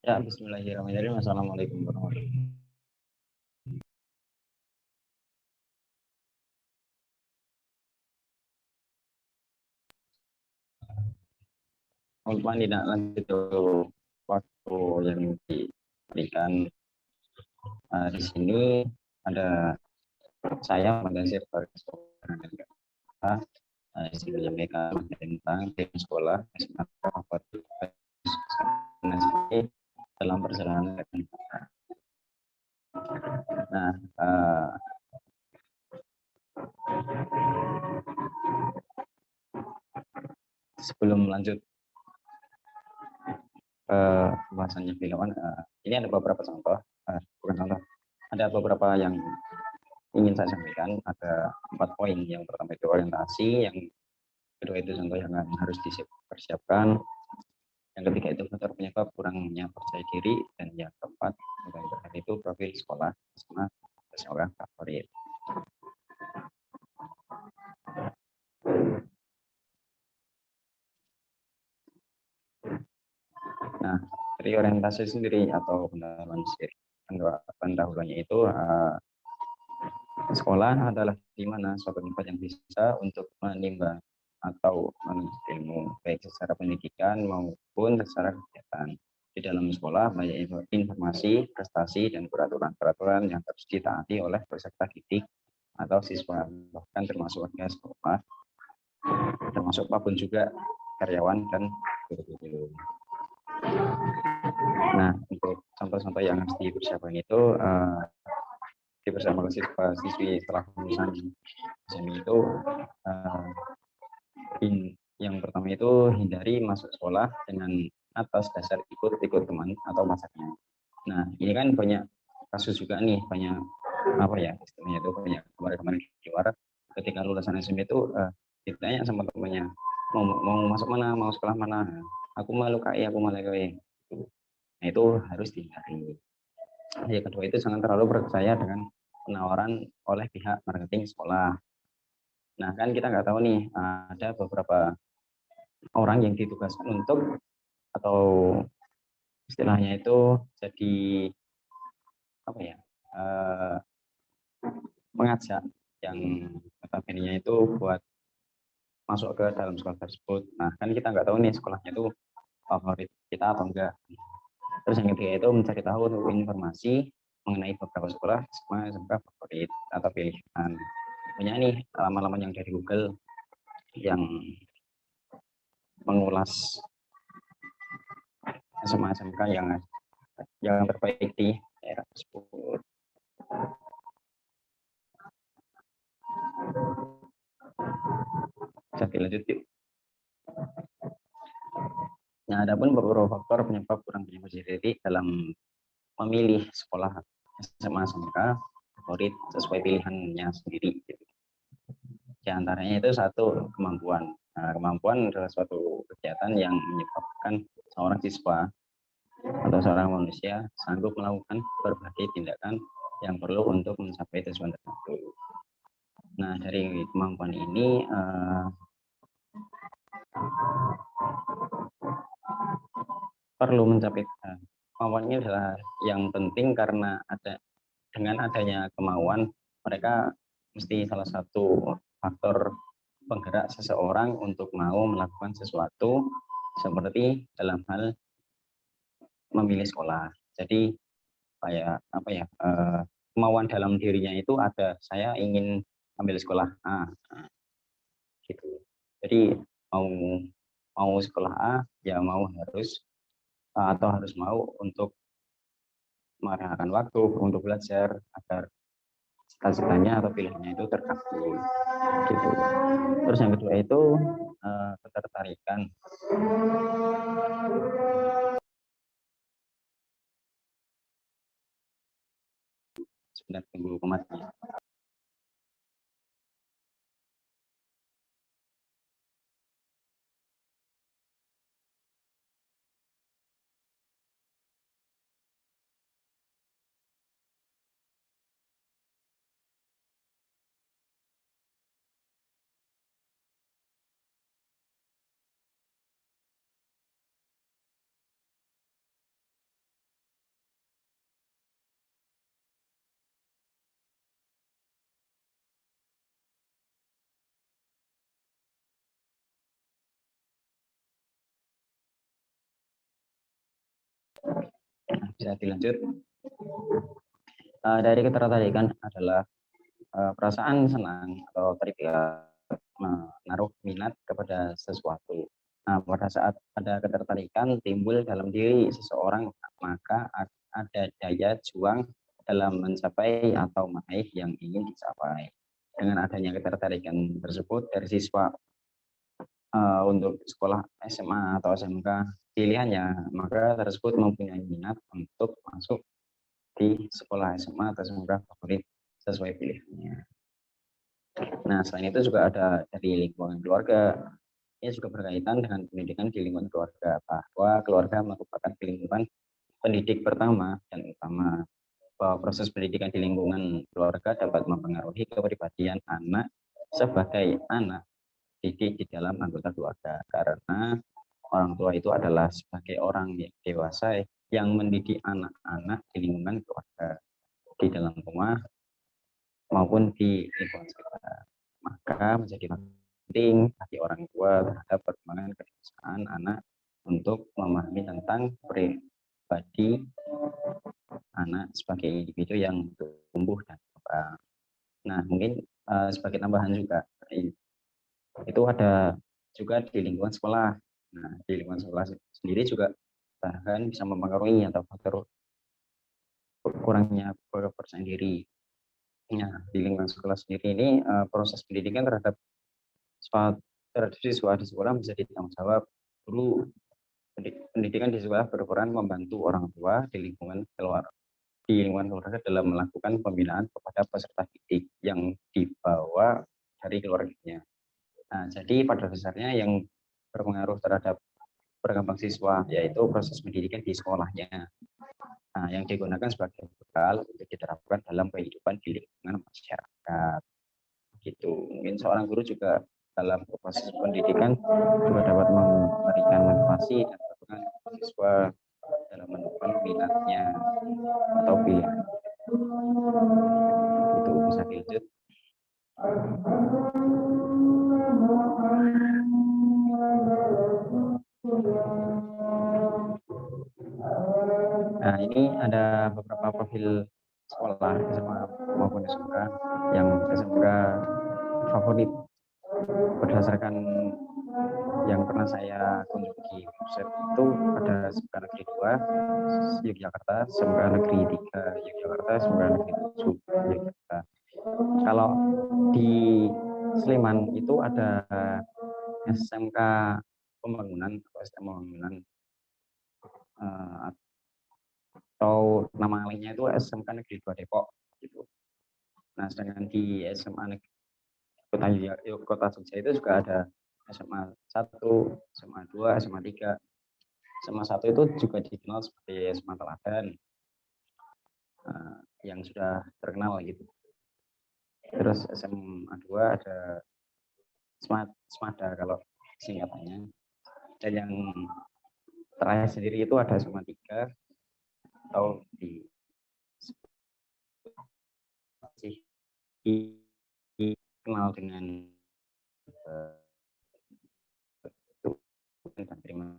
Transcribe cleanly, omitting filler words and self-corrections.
Ya, bismillahirrahmanirrahim. Assalamualaikum warahmatullahi wabarakatuh. Walaupun tidak lanjut ke waktu yang diberikan di sini ada saya Magasir di sini menyampaikan tentang tim sekolah dalam perjalanan. Nah, sebelum lanjut pembahasannya Bilawan, ini ada beberapa contoh, bukan contoh, ada beberapa yang ingin saya sampaikan. Ada 4 poin. Yang pertama itu orientasi, yang kedua itu contoh yang harus dipersiapkan, yang ketiga itu faktor penyebab kurangnya percaya diri, dan yang keempat yang terakhir itu profil sekolah sama seorang favorit. Nah, dari orientasi sendiri atau pendahuluannya itu sekolah adalah di mana suatu tempat yang bisa untuk menimba atau menuntut ilmu, baik secara pendidikan maupun secara kegiatan. Di dalam sekolah banyak informasi, prestasi, dan peraturan-peraturan yang harus ditaati oleh peserta didik atau siswa, bahkan termasuk warga sekolah, termasuk apapun juga karyawan dan guru-guru. Nah, untuk contoh-contoh yang harus dipersiapkan itu bersama siswa-siswi setelah lulusan SMI itu yang pertama itu hindari masuk sekolah dengan atas dasar ikut teman atau masaknya. Nah, ini kan banyak kasus juga nih, banyak apa ya istilahnya itu, banyak kemarin-kemarin di luar ketika lulusan SMI itu ditanya sama temannya, mau masuk mana, mau sekolah mana, aku malu KI, aku malu KI. Nah, itu harus dihindari. Yang kedua itu jangan terlalu percaya dengan penawaran oleh pihak marketing sekolah. Nah, kan kita nggak tahu nih, ada beberapa orang yang ditugaskan untuk, atau istilahnya itu jadi apa ya, mengajak yang notabene itu buat masuk ke dalam sekolah tersebut. Nah, kan kita nggak tahu nih sekolahnya itu favorit kita atau enggak. Terus yang ketiga itu mencari tahu informasi mengenai beberapa sekolah SMK favorit atau pilihan. Banyak nih alamat-alamat yang dari Google yang mengulas SMK yang terbaik di daerah tersebut. Jadi lanjut yuk. Nah, ada pun beberapa faktor penyebab kurangnya percaya diri dalam memilih sekolah SMA SMK favorit sesuai pilihannya sendiri. Di antaranya itu satu, kemampuan. Nah, kemampuan adalah suatu kegiatan yang menyebabkan seorang siswa atau seorang manusia sanggup melakukan berbagai tindakan yang perlu untuk mencapai tujuan tertentu. Nah, dari kemampuan ini perlu mencapai kemampuan ini adalah yang penting, karena dengan adanya kemauan mereka mesti salah satu faktor penggerak seseorang untuk mau melakukan sesuatu, seperti dalam hal memilih sekolah. Jadi kayak apa ya, kemauan dalam dirinya itu ada, saya ingin ambil sekolah A, gitu. Jadi mau mau sekolah A ya mau harus atau harus mau untuk merahkan waktu untuk belajar agar cita-citanya atau pilihannya itu terkabul, gitu. Terus yang kedua itu ketertarikan. Sebentar, tunggu komatnya. Bisa dilanjut. Dari ketertarikan adalah perasaan senang atau terpikat menaruh minat kepada sesuatu. Nah, pada saat ada ketertarikan timbul dalam diri seseorang, maka ada daya juang dalam mencapai atau meraih yang ingin dicapai. Dengan adanya ketertarikan tersebut dari siswa untuk sekolah SMA atau SMK pilihannya, maka tersebut mempunyai minat untuk masuk di sekolah SMA atau SMK favorit sesuai pilihannya. Nah, selain itu juga ada dari lingkungan keluarga. Ini juga berkaitan dengan pendidikan di lingkungan keluarga, bahwa keluarga merupakan lingkungan pendidik pertama dan utama. Bahwa proses pendidikan di lingkungan keluarga dapat mempengaruhi kepribadian anak sebagai anak didik di dalam anggota keluarga. Karena orang tua itu adalah sebagai orang yang dewasa yang mendidik anak-anak di lingkungan keluarga, di dalam rumah maupun di lingkungan sekitar. Maka menjadi penting bagi orang tua terhadap perkembangan kedewasaan anak untuk memahami tentang pribadi anak sebagai individu yang tumbuh dan berkembang. Nah, mungkin sebagai tambahan juga, itu ada juga di lingkungan sekolah. Nah, di lingkungan sekolah sendiri juga bahkan bisa mempengaruhi atau faktor kurangnya kepercayaan diri. Nah, di lingkungan sekolah sendiri ini proses pendidikan terhadap siswa di sekolah menjadi tanggung jawab guru. Pendidikan di sekolah berperan membantu orang tua di lingkungan keluarga dalam melakukan pembinaan kepada peserta didik yang dibawa dari keluarganya. Nah, jadi pada dasarnya yang berpengaruh terhadap perkembangan siswa yaitu proses pendidikan di sekolahnya. Nah, yang digunakan sebagai bekal untuk diterapkan dalam kehidupan di lingkungan masyarakat. Gitu. Mungkin seorang guru juga dalam proses pendidikan juga dapat memberikan motivasi dan dukungan siswa dalam menemukan minatnya atau pilihan. Itu bisa dilanjut. Nah, ini ada beberapa profil sekolah SMA maupun SMK yang SMK favorit berdasarkan yang pernah saya kunjungi website itu ada SMK Negeri 2 Yogyakarta, SMK Negeri 3 Yogyakarta, SMK Negeri 7 Yogyakarta. Kalau di Sleman itu ada SMK Pembangunan atau STM Pembangunan atau nama lainnya itu SMK Negeri 2 Depok gitu. Nah, sedangkan di SMA Negeri Kota Jogja itu juga ada SMA 1, SMA 2, SMA 3. SMA 1 itu juga dikenal sebagai SMA Teladan yang sudah terkenal gitu. Terus SMA 2 ada SMADA kalau singkatannya. Dan yang terakhir sendiri itu ada SMA 3 atau dikenal dengan dan terima